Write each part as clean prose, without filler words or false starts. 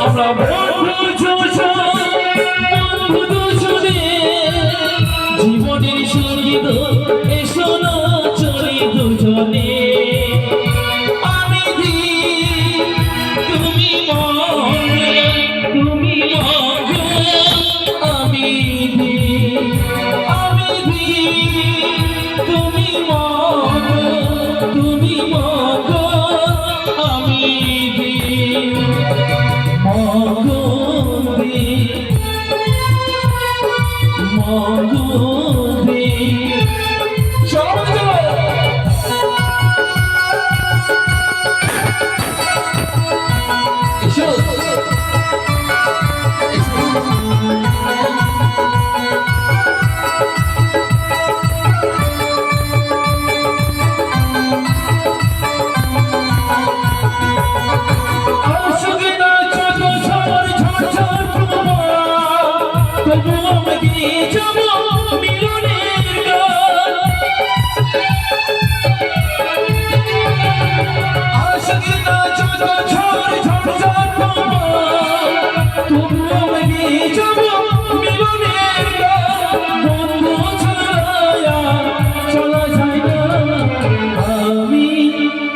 আমরা বন্ধু দুজনে জীবনের সঙ্গীত এসো না চলি দুজনে আমি দি তুমি তুমি আমি দি তুমি তুমি আমি দি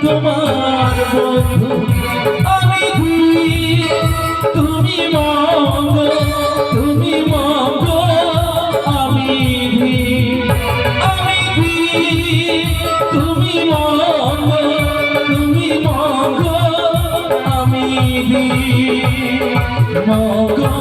তোমার বন্ধু আমি তুমি তুমি আমি তুমি তুমি আমি মগদি